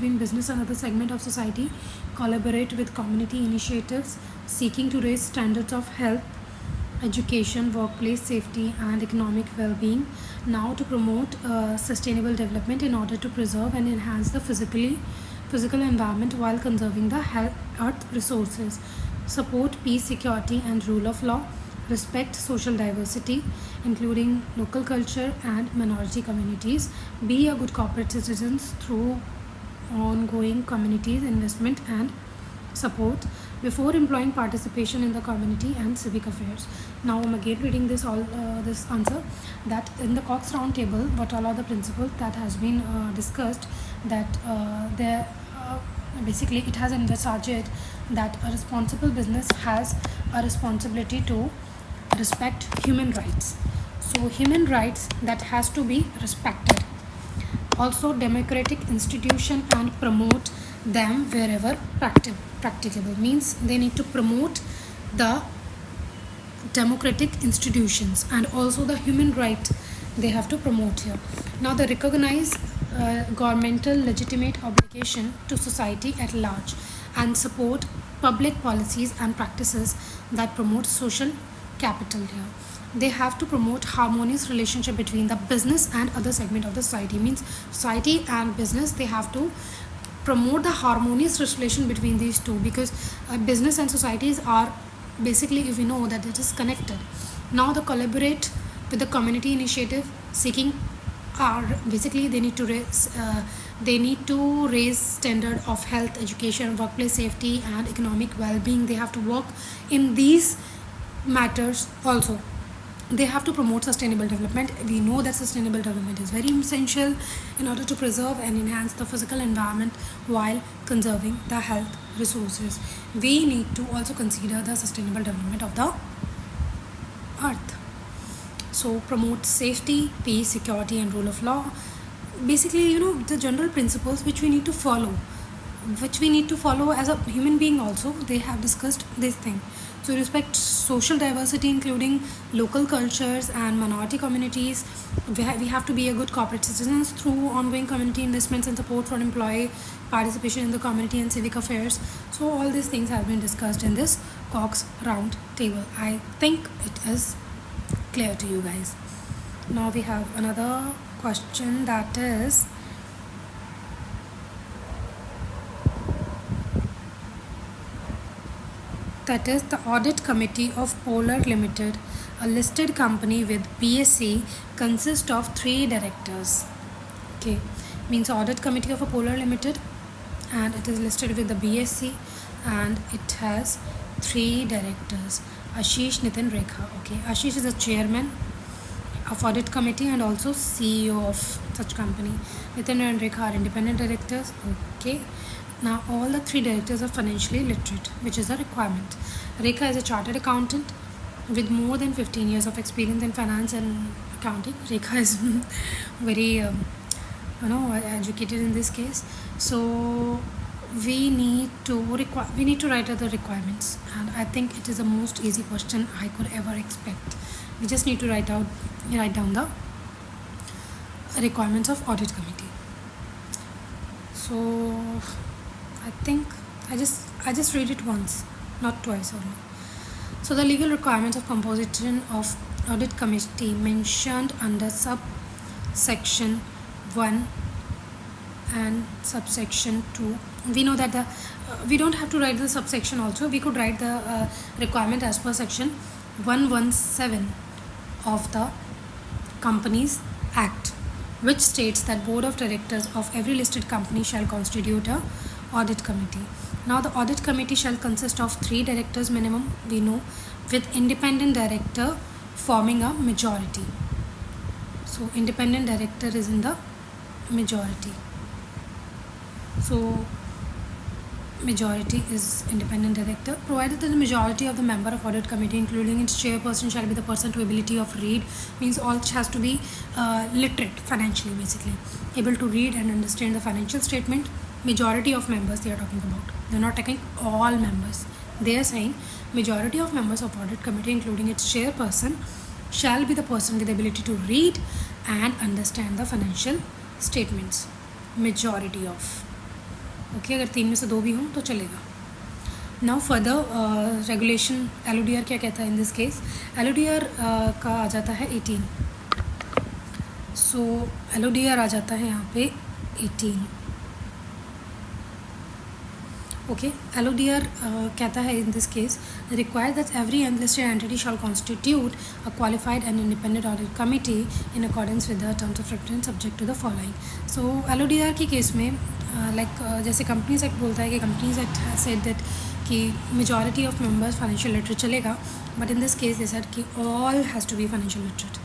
between business and other segment of society, collaborate with community initiatives seeking to raise standards of health, education, workplace safety, and economic well-being. Now to promote sustainable development in order to preserve and enhance the physical environment while conserving the earth resources. Support peace, security, and rule of law. Respect social diversity, including local culture and minority communities. Be a good corporate citizens through ongoing communities investment and support before employing participation in the community and civic affairs. Now I'm again reading this answer, that in the Cox round table what all are the principles that has been discussed, that there basically it has envisaged that a responsible business has a responsibility to respect human rights. So human rights that has to be respected. Also democratic institution and promote them wherever practicable, means they need to promote the democratic institutions and also the human right they have to promote here. Now they recognize governmental legitimate obligation to society at large and support public policies and practices that promote social capital here. They have to promote harmonious relationship between the business and other segment of the society, means society and business, they have to promote the harmonious relation between these two, because business and societies are basically, if we know that it is connected. Now the collaborate with the community initiative seeking are basically they need to raise standard of health, education, workplace safety, and economic well-being. They have to work in these matters. Also they have to promote sustainable development. We know that sustainable development is very essential in order to preserve and enhance the physical environment while conserving the health resources. We need to also consider the sustainable development of the earth. So promote safety, peace, security, and rule of law. Basically, the general principles which we need to follow as a human being. Also they have discussed this thing. So respect social diversity, including local cultures and minority communities. We have to be a good corporate citizens through ongoing community investments and support for employee participation in the community and civic affairs. So all these things have been discussed in this Cox round table. I think it is clear to you guys. Now we have another question, that is the audit committee of Polar Limited, a listed company with BSE, consists of 3 directors. Okay, means audit committee of a Polar Limited, and it is listed with the BSE, and it has 3 directors. Ashish, Nitin, Rekha. Okay, Ashish is the chairman of audit committee and also CEO of such company. Nitin and Rekha are independent directors. Okay. Now all the 3 directors are financially literate, which is a requirement. Rekha is a chartered accountant with more than 15 years of experience in finance and accounting. Rekha is very educated in this case. So we need to write out the requirements, and I think it is the most easy question I could ever expect. We just need to write down the requirements of audit committee. So I think I just read it once, not twice only. So the legal requirements of composition of audit committee mentioned under subsection 1 and subsection 2. We know that we don't have to write the subsection also. We could write the requirement as per section 117 of the Companies Act, which states that board of directors of every listed company shall constitute a audit committee. Now the audit committee shall consist of 3 directors minimum, we know, with independent director forming a majority. So independent director is in the majority. So majority is independent director, provided that the majority of the member of audit committee, including its chairperson, shall be the person to ability of read, means all has to be literate financially, basically able to read and understand the financial statement. Majority of members they are talking about, they're not taking all members. They are saying majority of members of audit committee, including its chairperson, shall be the person with the ability to read and understand the financial statements. Majority of. Okay, अगर 3 में से 2 भी हों तो चलेगा. Now further regulation LODR क्या कहता है इन दिस केस. LODR का आ जाता है 18. सो LODR आ जाता है यहाँ पे 18. ओके, LODR कहता है in this case require that every unlisted entity shall constitute a qualified and independent audit committee in accordance with the terms of reference subject to the following. So LODR के case में जैसे companies act बोलता है कि companies act said that कि majority of members financial literate चलेगा, but in this case they said कि all has to be financial literate.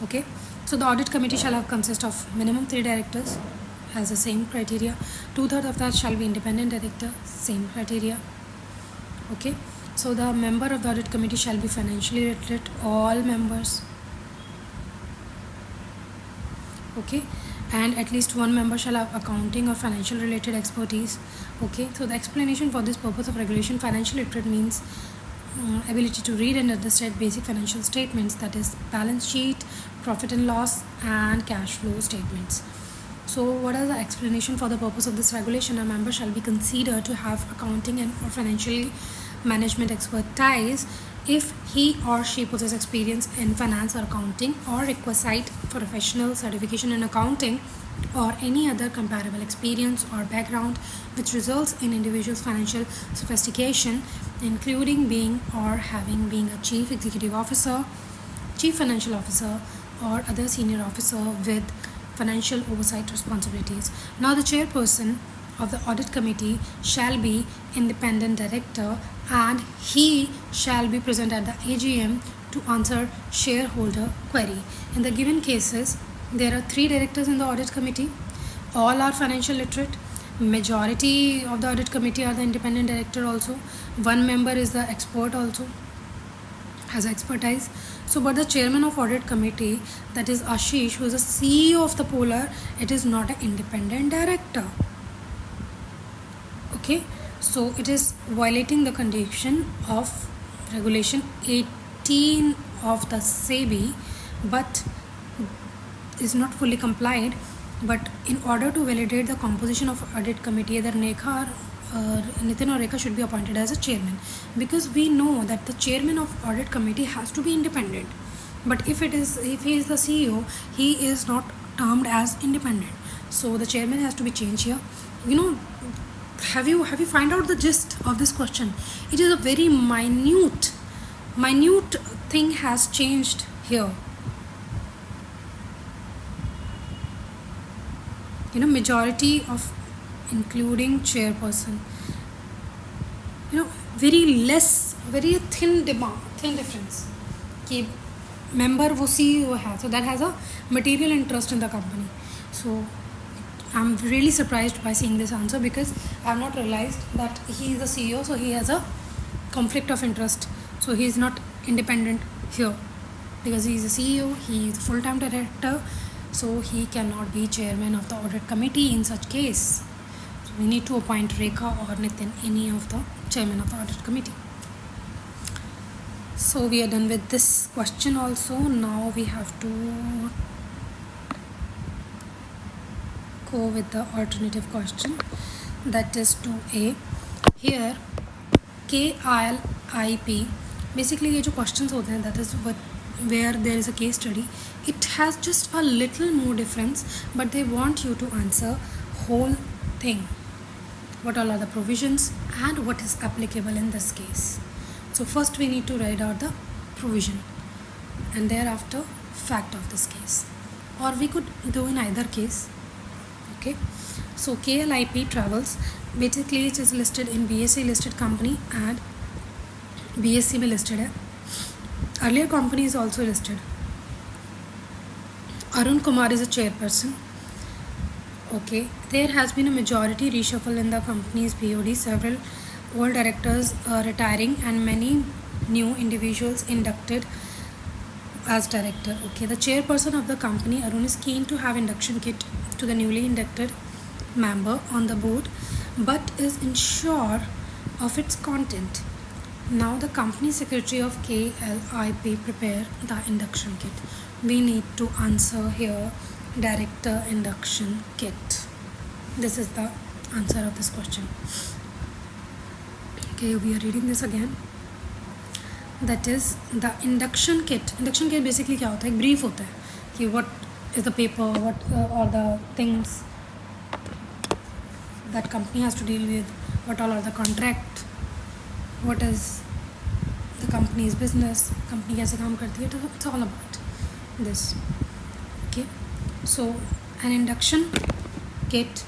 Okay, so the audit committee shall have consist of minimum 3 directors, has the same criteria. 2/3 of that shall be independent director, same criteria. Okay, so the member of the audit committee shall be financially literate, all members. Okay, and at least one member shall have accounting or financial related expertise. Okay, so the explanation for this purpose of regulation, financial literate means ability to read and understand basic financial statements, that is balance sheet, profit and loss, and cash flow statements. So what are the explanation for the purpose of this regulation? A member shall be considered to have accounting and or financial management expertise if he or she possesses experience in finance or accounting or requisite professional certification in accounting or any other comparable experience or background which results in individual's financial sophistication, including being or having been a chief executive officer, chief financial officer, or other senior officer with financial oversight responsibilities. Now the chairperson of the audit committee shall be independent director and he shall be present at the AGM to answer shareholder query. In the given cases, there are 3 directors in the audit committee. All are financial literate. Majority of the audit committee are the independent director also. One member is the expert also, has expertise. So but the chairman of audit committee, that is Ashish, who is the CEO of the Polar, it is not an independent director. Okay, so it is violating the condition of regulation 18 of the SEBI, but is not fully complied. But in order to validate the composition of audit committee, either Nitin or Rekha should be appointed as a chairman, because we know that the chairman of audit committee has to be independent. But if he is the CEO, he is not termed as independent. So the chairman has to be changed here. Have you find out the gist of this question? It is a very minute thing has changed here. Majority of including chairperson, very thin difference कि member वो CEO है, so that has a material interest in the company. So I'm really surprised by seeing this answer, because I have not realized that he is the CEO, so he has a conflict of interest. So he is not independent here, because he is a CEO, he is a full-time director, so he cannot be chairman of the audit committee in such case. So we need to appoint Rekha or Nitin, any of the chairman of the audit committee. So we are done with this question also. Now we have to go with the alternative question, that is 2A. Here KILIP, basically ये जो questions होते हैं, that is where there is a case study, it has just a little more difference, but they want you to answer whole thing, what all are the provisions and what is applicable in this case. So first we need to write out the provision and thereafter fact of this case, or we could do in either case. Okay, so KLIP Travels, basically it is listed in BSE listed company and BSE में listed है. Earlier company is also listed. Arun Kumar is a chairperson. Okay, there has been a majority reshuffle in the company's BOD, several old directors retiring and many new individuals inducted as director. Okay, the chairperson of the company, Arun, is keen to have induction kit to the newly inducted member on the board, but is unsure of its content. Now the company secretary of KLIP prepare the induction kit. We need to answer here director induction kit. This is the answer of this question. Okay, we are reading this again. That is the induction kit. Induction kit basically क्या होता है, एक brief होता है कि what is the paper, what are the things that company has to deal with, what all are the contract, what is the company's business, company कैसे काम करती है, it's all about this. Okay, so an induction kit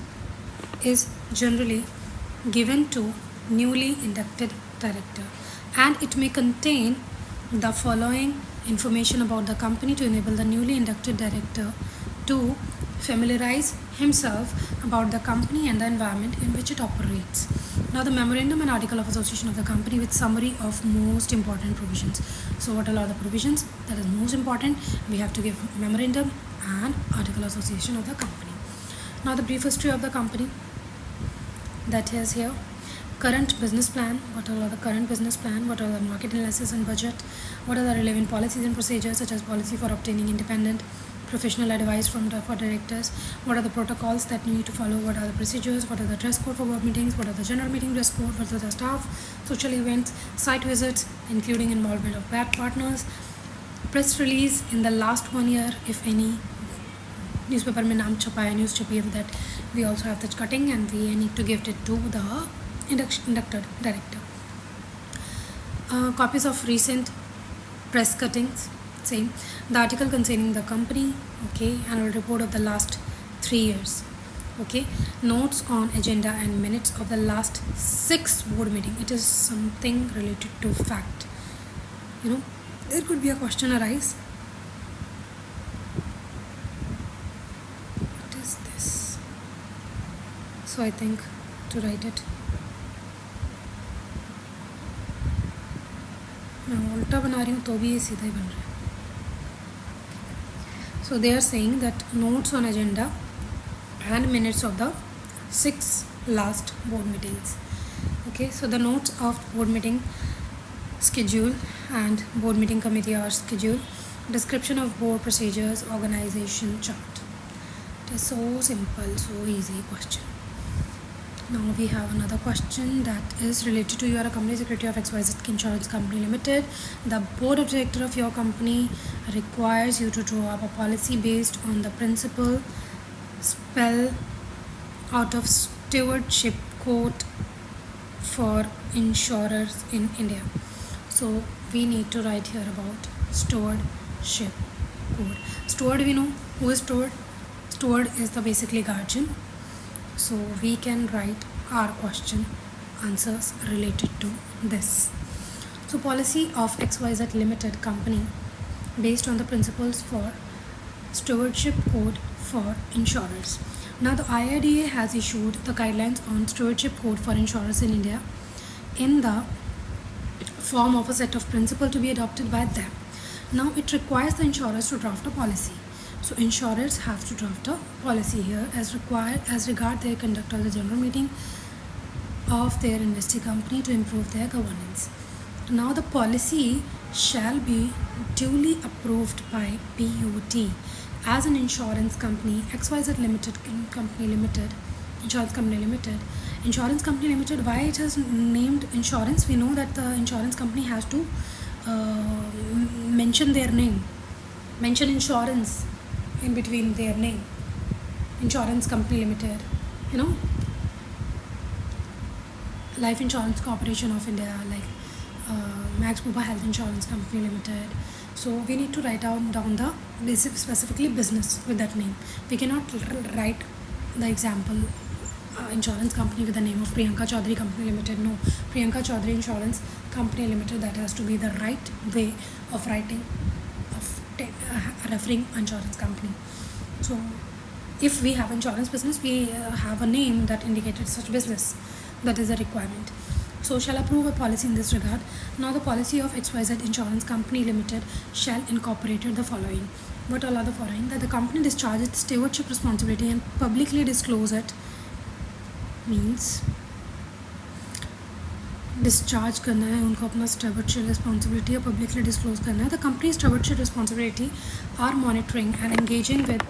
is generally given to newly inducted director, and it may contain the following information about the company to enable the newly inducted director to familiarize himself about the company and the environment in which it operates. Now the memorandum and article of association of the company with summary of most important provisions. So what are the provisions that is most important? We have to give memorandum and article of association of the company. Now the brief history of the company, that is here. Current business plan, what are the current business plan, what are the market analysis and budget, what are the relevant policies and procedures such as policy for obtaining independent professional advice for directors, what are the protocols that you need to follow, what are the procedures, what are the dress code for board meetings, what are the general meeting dress code, what are the staff, social events, site visits, including involvement of bad partners, press release in the last 1 year, if any, newspaper में नाम छपा है, news छपी है, that we also have the cutting and we need to give it to the inducted director. Copies of recent press cuttings, same. The article containing the company, okay, annual report of the last 3 years, okay, notes on agenda and minutes of the last 6 board meeting. It is something related to fact. You know, there could be a question arise. What is this? So I think to write it. मैं उल्टा बना रही हूँ तो भी ये सीधा ही बन रहा है. So they are saying that notes on agenda and minutes of the 6 last board meetings. Okay, so the notes of board meeting schedule and board meeting committee are schedule, description of board procedures, organization chart. It is so simple, so easy question. Now we have another question that is related to you are a company secretary of XYZ Insurance Company Limited. The board of director of your company requires you to draw up a policy based on the principle spell out of stewardship code for insurers in India. So we need to write here about stewardship code. Steward, we know who is steward. Steward is the basically guardian. So we can write our question answers related to this. So policy of XYZ Limited company based on the principles for stewardship code for insurers. Now the IRDA has issued the guidelines on stewardship code for insurers in India in the form of a set of principles to be adopted by them. Now it requires the insurers to draft a policy. So insurers have to draft a policy here as required as regard their conduct of the general meeting of their investee company to improve their governance. Now the policy shall be duly approved by BOT as an insurance company XYZ Limited Company Limited, Insurance Company Limited. Insurance Company Limited, why it is named insurance? We know that the insurance company has to mention their name, mention insurance in between their name. Insurance Company Limited, you know, Life Insurance Corporation of India, like Max Bupa Health Insurance Company Limited. So we need to write down the basic, specifically business with that name. We cannot write the example insurance company with the name of Priyanka Chaudhary Company Limited. No, Priyanka Chaudhary Insurance Company Limited. That has to be the right way of writing, of referring insurance company. So if we have insurance business, we have a name that indicated such business. That is a requirement. So shall approve a policy in this regard. Now the policy of XYZ Insurance Company Limited shall incorporate the following. What all are the following? That the company discharges its stewardship responsibility and publicly disclose it. Means discharge करना है उनको अपना स्टewardship responsibility और publicly disclose करना है. The company's stewardship responsibility are monitoring and engaging with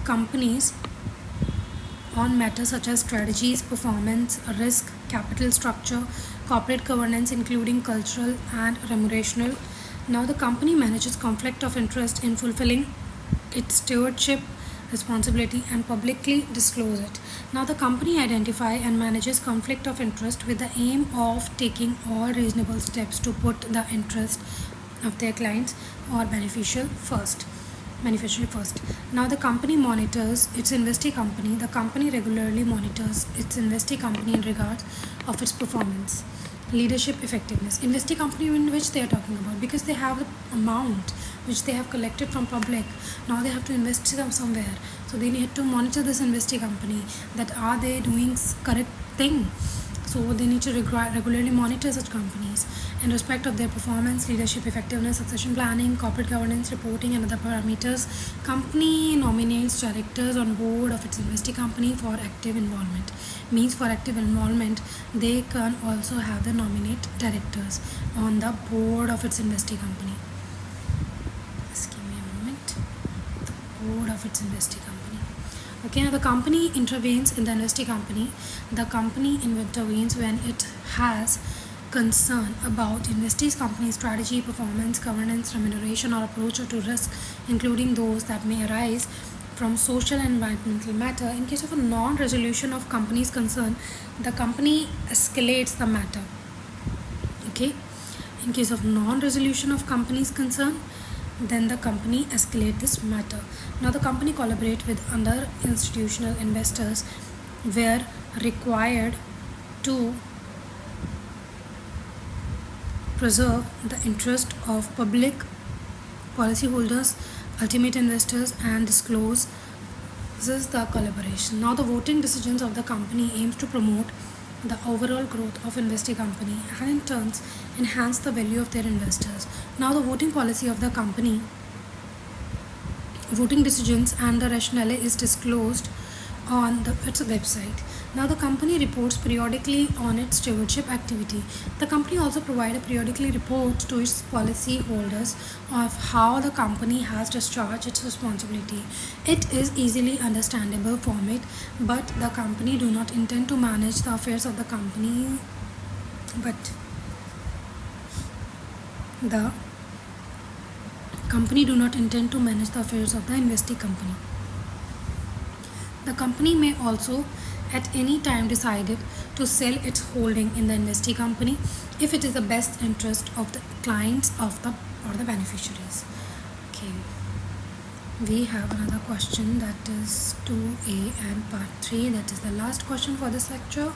companies on matters such as strategies, performance, risk, capital structure, corporate governance, including cultural and remunerational. Now, the company manages conflict of interest in fulfilling its stewardship responsibility and publicly disclose it. Now, the company identify and manages conflict of interest with the aim of taking all reasonable steps to put the interest of their clients or beneficiary first. Now, the company monitors its investee company. The company regularly monitors its investee company in regards of its performance, leadership, effectiveness. Investee company in which they are talking about, because they have the amount which they have collected from public. Now they have to invest them somewhere, so they need to monitor this investee company, that are they doing correct thing. So they need to regularly monitor such companies in respect of their performance, leadership, effectiveness, succession planning, corporate governance, reporting, and other parameters. Company nominates directors on board of its investee company for active involvement. Means for active involvement, they can also have the nominate directors on the board of its investee company. Just give me a moment. The board of its investee company. Okay, now the company intervenes in the investee company. The company intervenes when it has concern about investee's company strategy, performance, governance, remuneration, or approach to risk, including those that may arise from social and environmental matter. In case of a non-resolution of company's concern, the company escalates the matter. Okay, in case of non-resolution of company's concern, then the company escalate this matter. Now, the company collaborate with other institutional investors where required to preserve the interest of public policyholders, ultimate investors, and disclose. This is the collaboration. Now, the voting decisions of the company aims to promote the overall growth of investee company and in turns enhance the value of their investors. Now, the voting policy of the company, voting decisions and the rationale is disclosed on its website. Now, the company reports periodically on its stewardship activity. The company also provides a periodically report to its policy holders of how the company has discharged its responsibility. It is easily understandable format, but the company do not intend to manage the affairs of the company, but the company do not intend to manage the affairs of the investee company. The company may also at any time decided to sell its holding in the investee company if it is the best interest of the clients of the or the beneficiaries. Okay, we have another question, that is 2a and part 3, that is the last question for this lecture.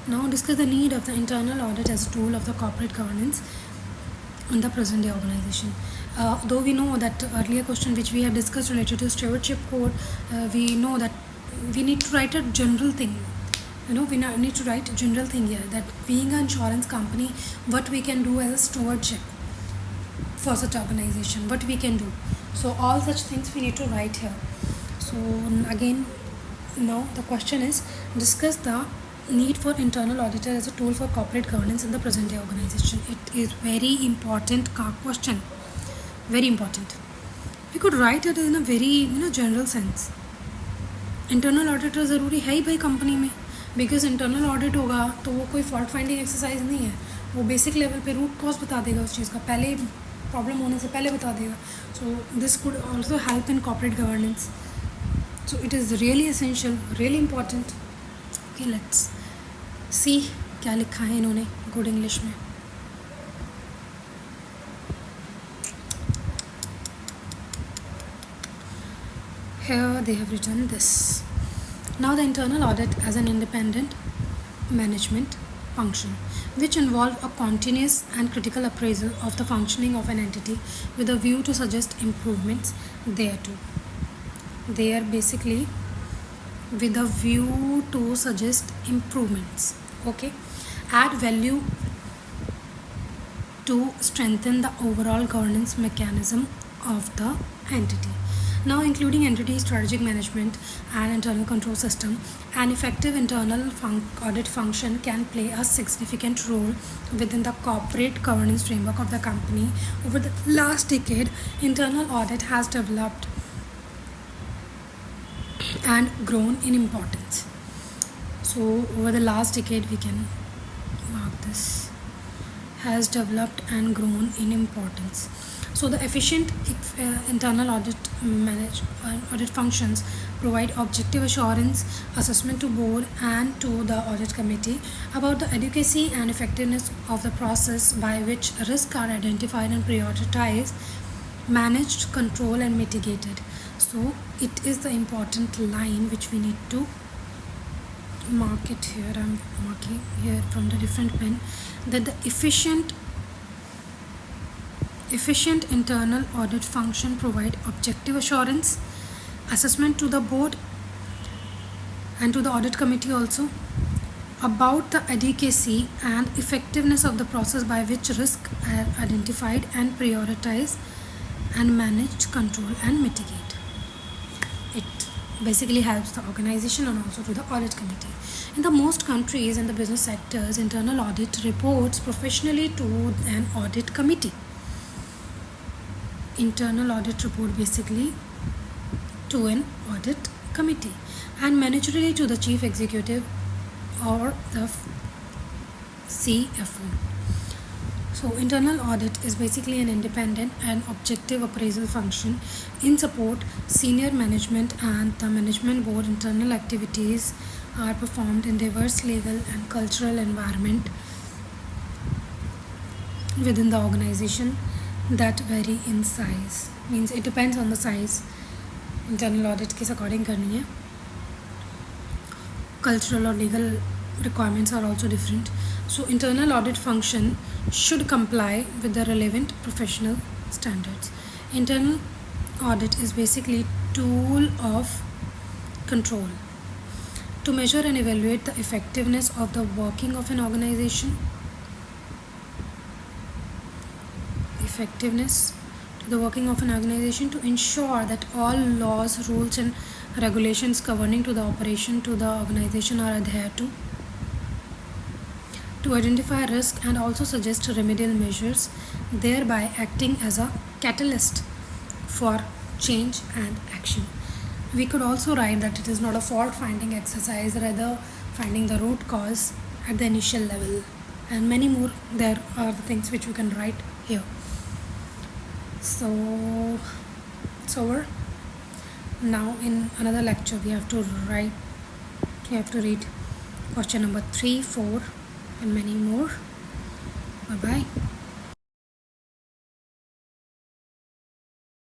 Now, discuss the need of the internal audit as a tool of the corporate governance in the present day organization. Though we know that earlier question which we have discussed related to stewardship code, we know that we need to write a general thing. We need to write a general thing here, that being an insurance company, what we can do as a stewardship for such organization, what we can do. So all such things we need to write here. So again, now the question is, discuss the need for internal auditor as a tool for corporate governance in the present day organization. It is very important question, very important. We could write it in a very general sense. Internal auditor ज़रूरी है ही भाई company में, because internal audit होगा तो वो कोई fault finding exercise नहीं है, वो बेसिक लेवल पे रूट कॉज बता देगा उस चीज़ का, पहले प्रॉब्लम होने से पहले बता देगा. So this could also help in corporate governance. So it is really essential, really important. Okay, let's see क्या लिखा है इन्होंने गुड इंग्लिश में. Here they have written this. Now, the internal audit as an independent management function which involve a continuous and critical appraisal of the functioning of an entity with a view to suggest improvements thereto. They are basically with a view to suggest improvements. Okay, add value to strengthen the overall governance mechanism of the entity. Now, including entity strategic management and internal control system, an effective internal audit function can play a significant role within the corporate governance framework of the company. Over the last decade, internal audit has developed and grown in importance. So over the last decade, we can mark this, has developed and grown in importance. So the efficient internal audit functions provide objective assurance assessment to board and to the audit committee about the adequacy and effectiveness of the process by which risks are identified and prioritized, managed, controlled and mitigated. So it is the important line which we need to mark it here. I'm marking here from the different pen that the efficient internal audit function provide objective assurance assessment to the board and to the audit committee also about the adequacy and effectiveness of the process by which risks are identified and prioritized and managed, control and mitigate. It basically helps the organization and also to the audit committee. In the most countries and the business sectors, internal audit reports professionally to an audit committee. Internal audit report basically to an audit committee and managerially to the chief executive or the CFO. So internal audit is basically an independent and objective appraisal function in support senior management and the management board. Internal activities are performed in diverse legal and cultural environment within the organization that vary in size. Means it depends on the size. Internal audit के according करनी है. Cultural or legal requirements are also different. So internal audit function should comply with the relevant professional standards. Internal audit is basically tool of control to measure and evaluate the effectiveness of the working of an organization. Effectiveness to the working of an organization to ensure that all laws, rules and regulations governing to the operation to the organization are adhered to identify risk and also suggest remedial measures, thereby acting as a catalyst for change and action. We could also write that it is not a fault finding exercise, rather finding the root cause at the initial level, and many more. There are the things which we can write here. So it's over. Now in another lecture we have to read question number 3, 4 and many more. Bye bye.